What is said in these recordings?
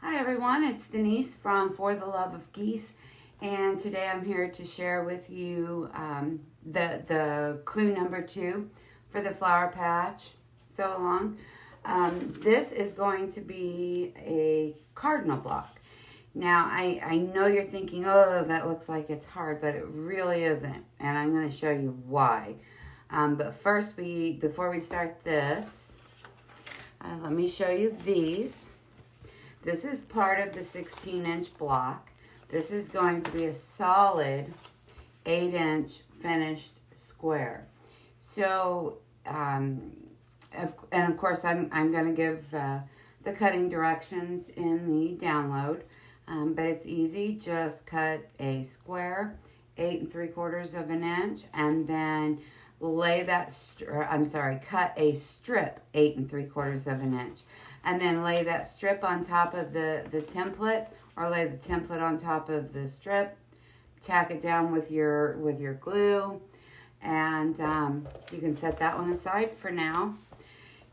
Hi everyone, it's Denise from For the Love of Geese, and today I'm here to share with you the clue number 2 for the flower patch sew along. This is going to be a cardinal block. Now I know you're thinking, oh, that looks like it's hard, but it really isn't, and I'm going to show you why. But first, before we start this, let me show you these. This is part of the 16-inch block. This is going to be a solid 8-inch finished square. So, and of course, I'm going to give the cutting directions in the download, but it's easy. Just cut a square 8 3/4 of an inch, and then lay that. Cut a strip 8 3/4 of an inch. And then lay that strip on top of the template, or lay the template on top of the strip. Tack it down with your glue, and you can set that one aside for now.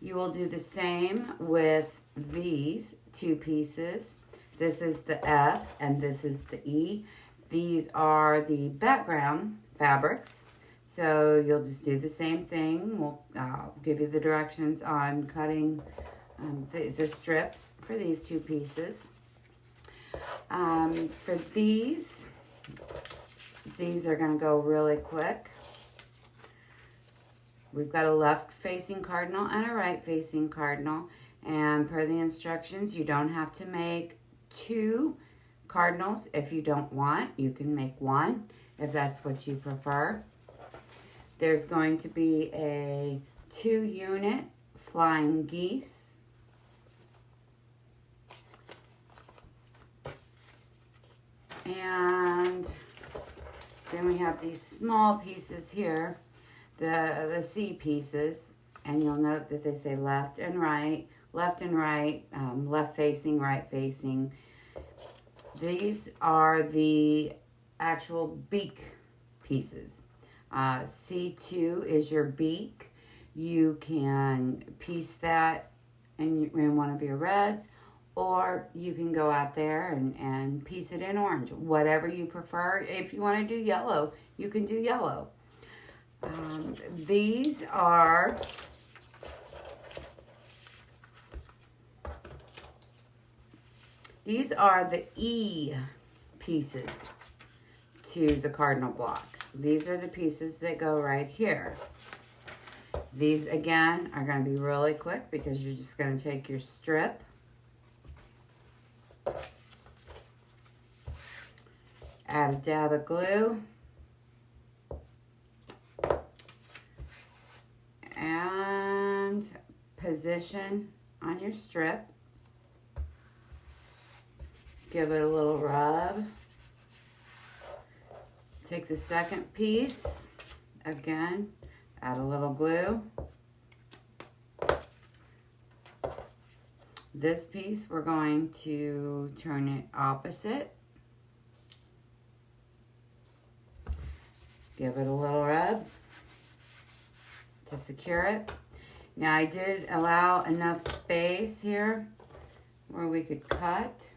You will do the same with these two pieces. This is the F and this is the E. These are the background fabrics. So you'll just do the same thing. I'll give you the directions on cutting the strips for these two pieces. For these are going to go really quick. We've got a left-facing cardinal and a right-facing cardinal, and per the instructions, you don't have to make 2 cardinals. If you don't want, you can make 1 if that's what you prefer. There's going to be a 2-unit flying geese. And then we have these small pieces here, the C pieces, and you'll note that they say left and right, left facing, right facing. These are the actual beak pieces. C2 is your beak. You can piece that in one of your reds, or you can go out there and piece it in orange, whatever you prefer. If you want to do yellow, you can do yellow. These are the E pieces to the cardinal block. These are the pieces that go right here. These, again, are going to be really quick because you're just going to take your strip, add a dab of glue, and position on your strip. Give it a little rub. Take the second piece, again, add a little glue. This piece, we're going to turn it opposite. Give it a little rub to secure it. Now I did allow enough space here where we could cut.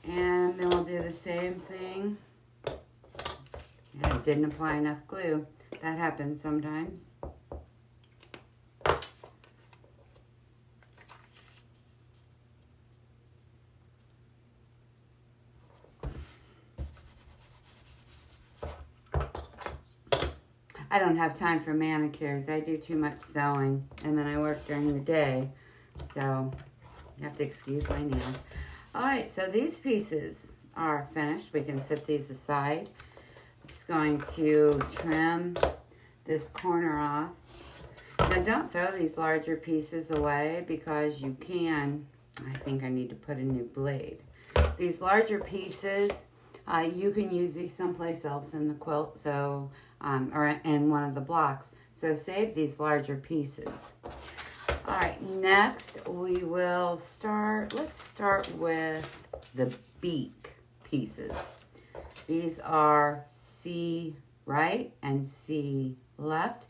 And then we'll do the same thing. And I didn't apply enough glue. That happens sometimes. I don't have time for manicures. I do too much sewing, and then I work during the day, so you have to excuse my nails. All right, so these pieces are finished. We can set these aside. I'm just going to trim this corner off. Now, don't throw these larger pieces away because you can. I think I need to put a new blade. These larger pieces, you can use these someplace else in the quilt, so or in one of the blocks. So save these larger pieces. All right, next we will start. Let's start with the beak pieces. These are C right and C left.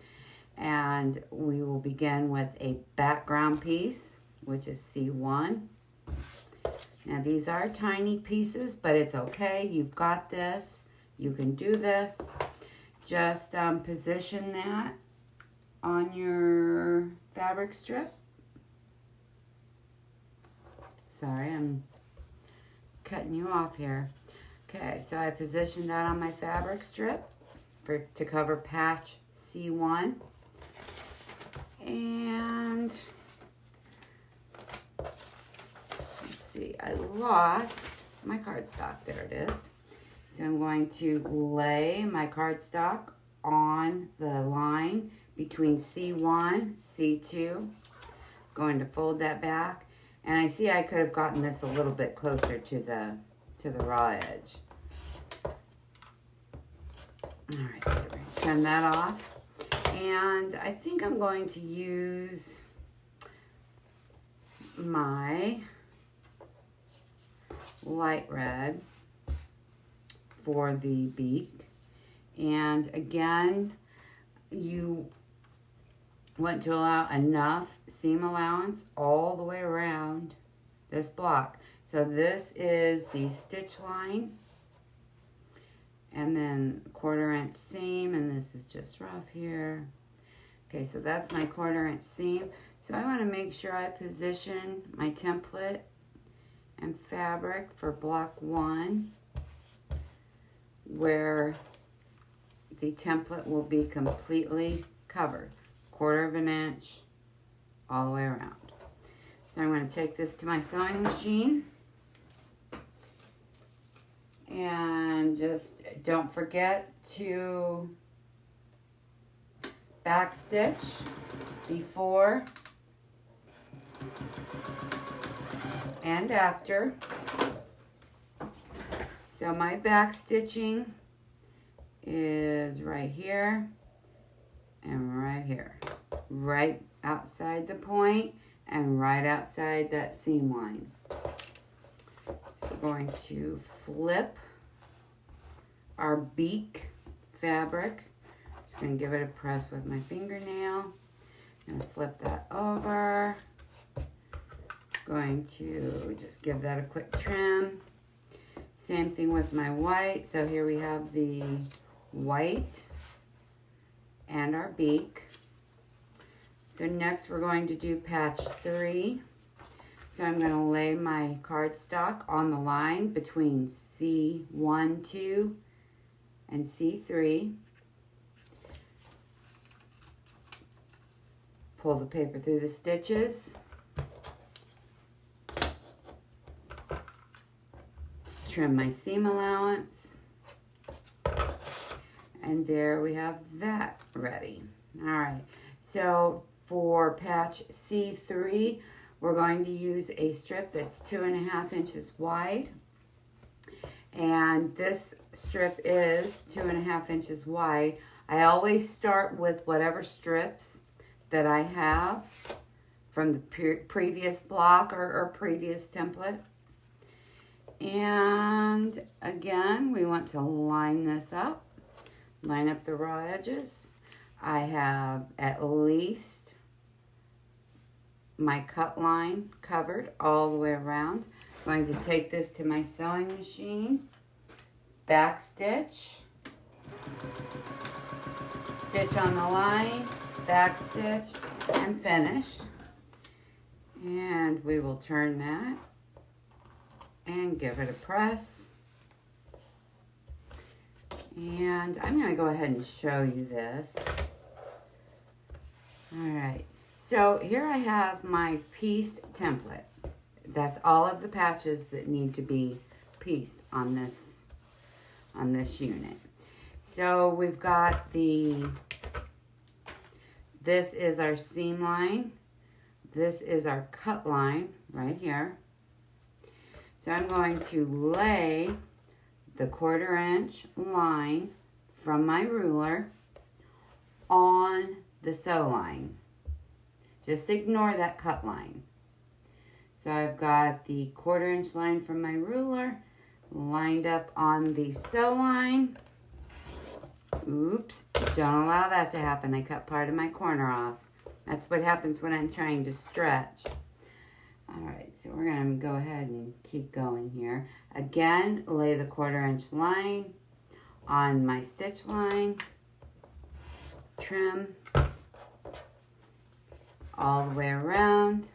And we will begin with a background piece, which is C1. Now these are tiny pieces, but it's okay. You've got this. You can do this. Just position that on your fabric strip. Sorry, I'm cutting you off here. Okay, so I positioned that on my fabric strip to cover patch C1. And let's see, I lost my cardstock. There it is. So I'm going to lay my cardstock on the line between C1, C2. Going to fold that back. And I see I could have gotten this a little bit closer to the raw edge. All right, so we're going to turn that off. And I think I'm going to use my light red for the beak. And again, you want to allow enough seam allowance all the way around this block. So this is the stitch line, and then 1/4 inch seam, and this is just rough here. Okay, so that's my 1/4 inch seam. So I want to make sure I position my template and fabric for block 1 where the template will be completely covered, 1/4 inch all the way around. So I'm going to take this to my sewing machine. And just don't forget to backstitch before and after. So my back stitching is right here and right here, right outside the point and right outside that seam line. So we're going to flip our beak fabric. Just going to give it a press with my fingernail and flip that over. Going to just give that a quick trim. Same thing with my white. So here we have the white and our beak. So next we're going to do patch 3. So I'm going to lay my cardstock on the line between C1, 2, and C3. Pull the paper through the stitches. Trim my seam allowance. And there we have that ready. All right, so for patch C3, we're going to use a strip that's 2.5 inches wide. And this strip is 2.5 inches wide. I always start with whatever strips that I have from the previous block or previous template. And again, we want to line this up, line up the raw edges. I have at least my cut line covered all the way around. I'm going to take this to my sewing machine, back stitch, stitch on the line, back stitch, and finish. And we will turn that and give it a press. And I'm going to go ahead and show you this. All right, so here I have my pieced template. That's all of the patches that need to be pieced on this unit. So we've got this is our seam line. This is our cut line right here. So I'm going to lay the 1/4 inch line from my ruler on the sew line. Just ignore that cut line. So I've got the 1/4 inch line from my ruler lined up on the sew line. Oops, don't allow that to happen. I cut part of my corner off. That's what happens when I'm trying to stretch. All right, so we're gonna go ahead and keep going here. Again, lay the 1/4 inch line on my stitch line, trim all the way around.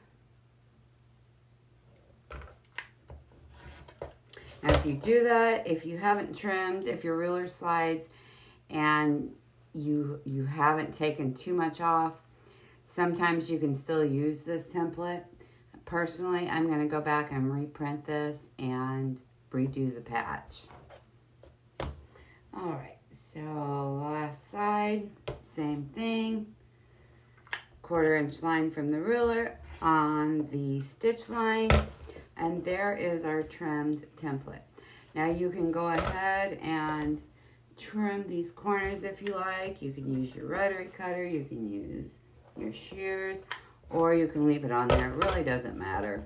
Now if you do that, if you haven't trimmed, if your ruler slides and you haven't taken too much off, sometimes you can still use this template. Personally, I'm going to go back and reprint this and redo the patch. All right, so last side, same thing. 1/4 inch line from the ruler on the stitch line, and there is our trimmed template. Now you can go ahead and trim these corners if you like. You can use your rotary cutter, you can use your shears, or you can leave it on there. It really doesn't matter.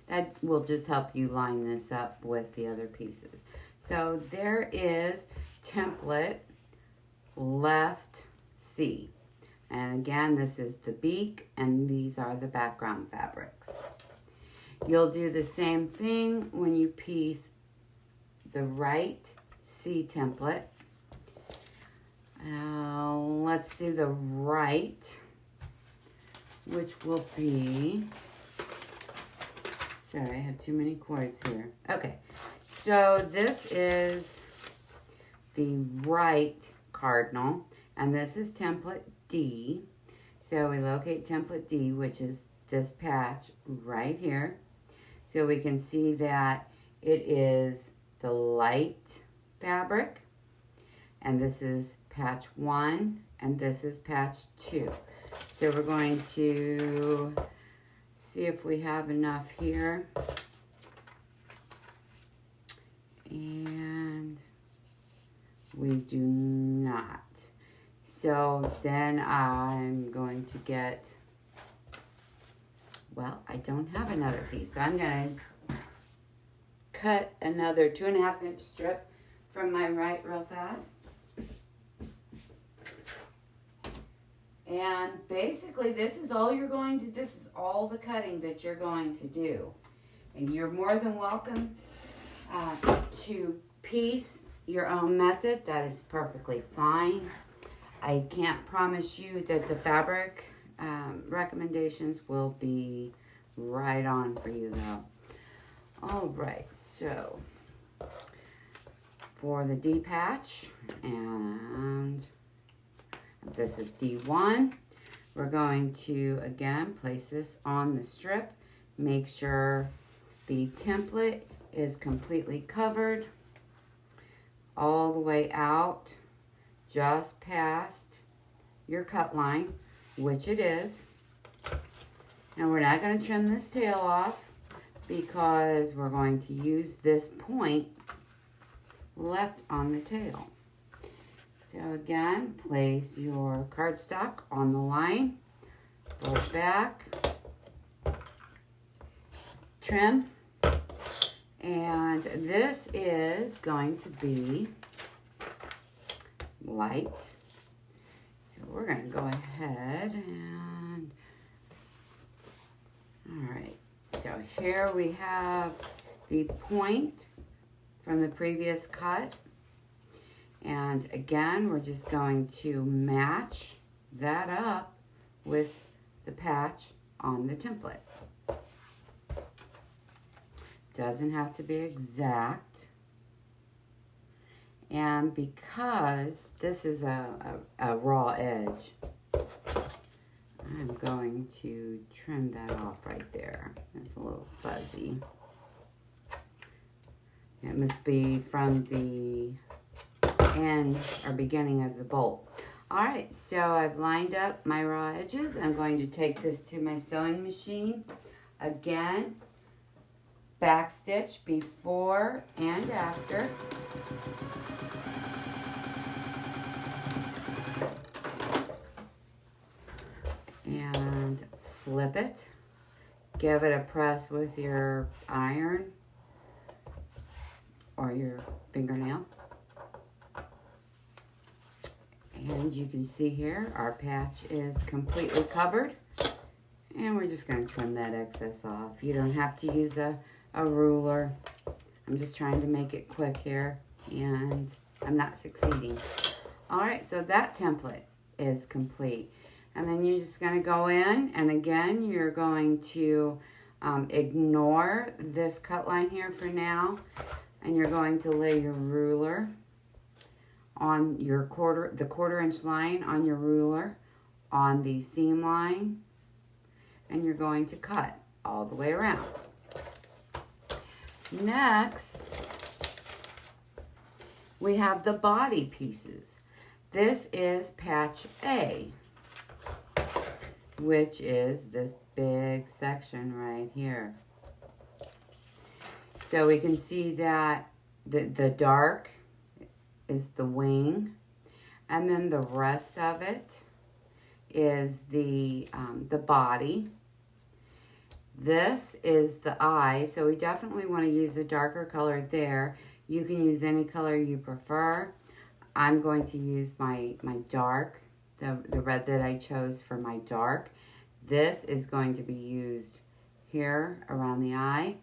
That will just help you line this up with the other pieces. So there is template left C. And again, this is the beak, and these are the background fabrics. You'll do the same thing when you piece the right C template. Let's do the right, which will be, sorry, I have too many cords here. Okay, so this is the right cardinal, and this is template D. So we locate template D, which is this patch right here. So we can see that it is the light fabric, and this is patch 1, and this is patch 2. So we're going to see if we have enough here. And we do not. So then I'm going to get, well, I don't have another piece. So I'm going to cut another 2.5 inch strip from my right real fast. And basically this is all you're going to, this is all the cutting that you're going to do. And you're more than welcome to piece your own method. That is perfectly fine. I can't promise you that the fabric recommendations will be right on for you though. All right, so for the D patch, and this is D1, we're going to again place this on the strip. Make sure the template is completely covered all the way out, just past your cut line, which it is. And we're not going to trim this tail off because we're going to use this point left on the tail. So again, place your cardstock on the line, fold back, trim, and this is going to be light. So we're going to go ahead and, all right, so here we have the point from the previous cut. And again, we're just going to match that up with the patch on the template. Doesn't have to be exact. And because this is a raw edge, I'm going to trim that off right there. That's a little fuzzy. It must be from the end or beginning of the bolt. All right, so I've lined up my raw edges. I'm going to take this to my sewing machine. Again, back stitch before and after. And flip it. Give it a press with your iron or your fingernail. And you can see here, our patch is completely covered. And we're just going to trim that excess off. You don't have to use a ruler. I'm just trying to make it quick here, and I'm not succeeding. All right, so that template is complete. And then you're just going to go in, and again, you're going to ignore this cut line here for now, and you're going to lay your ruler on your the quarter-inch line on your ruler on the seam line, and you're going to cut all the way around. Next, we have the body pieces. This is patch A, which is this big section right here. So we can see that the dark is the wing, and then the rest of it is the body. This is the eye, so we definitely want to use a darker color there. You can use any color you prefer. I'm going to use my dark, the red that I chose for my dark. This is going to be used here around the eye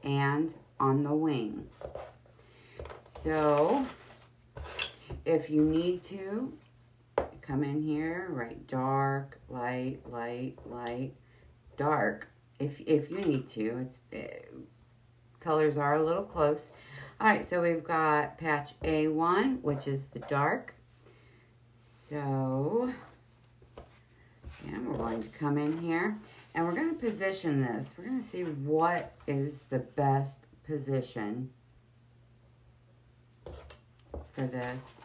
and on the wing. So if you need to, come in here, write dark, light, light, light, dark. If you need to, colors are a little close. All right, so we've got patch A1, which is the dark. So, yeah, we're going to come in here, and we're going to position this. We're going to see what is the best position for this.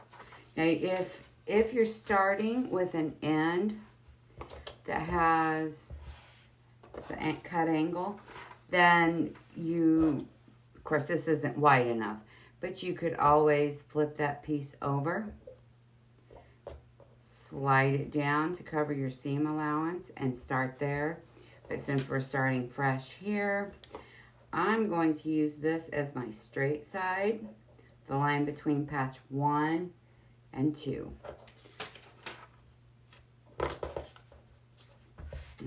Now, if you're starting with an end that has the cut angle, then of course this isn't wide enough, but you could always flip that piece over, slide it down to cover your seam allowance and start there. But since we're starting fresh here, I'm going to use this as my straight side, the line between patch 1 and 2.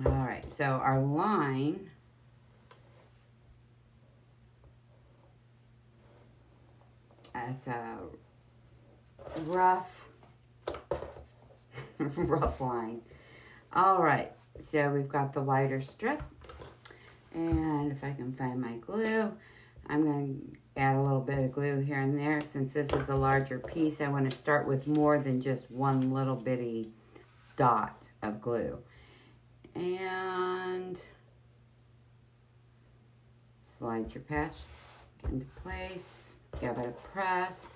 All right, so our line that's a rough line. All right, so we've got the wider strip, and if I can find my glue, I'm going to add a little bit of glue here and there. Since this is a larger piece, I want to start with more than just one little bitty dot of glue. And slide your patch into place. Give it a press.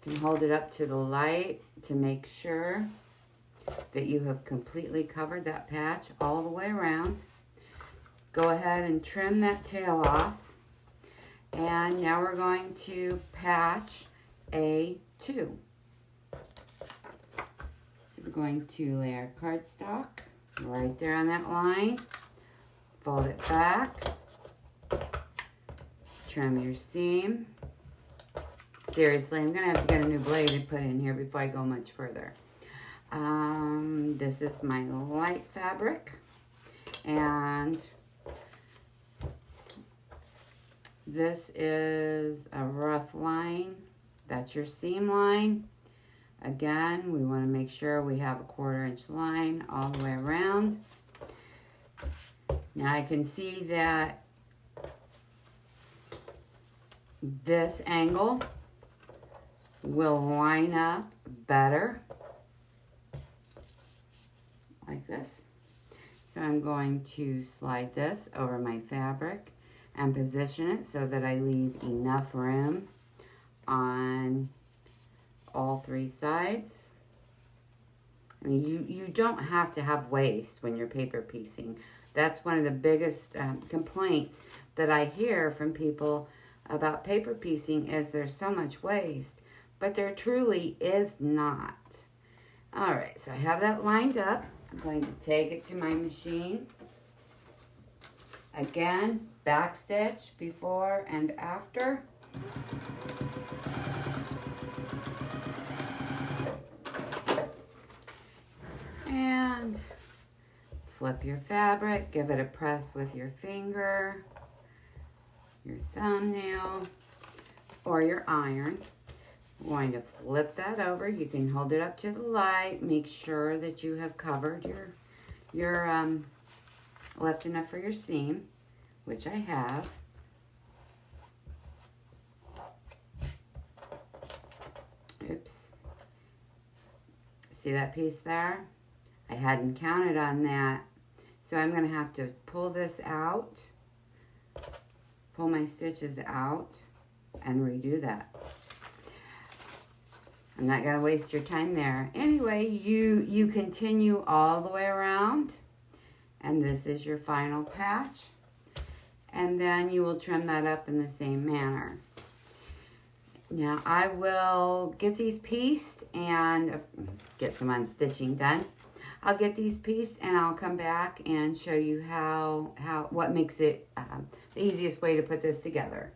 You can hold it up to the light to make sure that you have completely covered that patch all the way around. Go ahead and trim that tail off. And now we're going to patch A2. So we're going to lay our cardstock right there on that line. Fold it back. Trim your seam. Seriously, I'm going to have to get a new blade to put in here before I go much further. This is my light fabric. And this is a rough line. That's your seam line. Again, we want to make sure we have a 1/4 inch line all the way around. Now I can see that this angle will line up better like this. So I'm going to slide this over my fabric and position it so that I leave enough room on all 3 sides. I mean, you don't have to have waste when you're paper piecing. That's one of the biggest complaints that I hear from people about paper piecing is there's so much waste, but there truly is not. All right, so I have that lined up. I'm going to take it to my machine. Again, back stitch before and after. flip your fabric, give it a press with your finger, your thumbnail, or your iron. We're going to flip that over. You can hold it up to the light. Make sure that you have covered your left enough for your seam, which I have. Oops. See that piece there? I hadn't counted on that. So I'm going to have to pull this out, pull my stitches out, and redo that. I'm not going to waste your time there. Anyway, you continue all the way around, and this is your final patch. And then you will trim that up in the same manner. Now I will get these pieced and get some unstitching done. I'll get these pieced and I'll come back and show you what makes it the easiest way to put this together.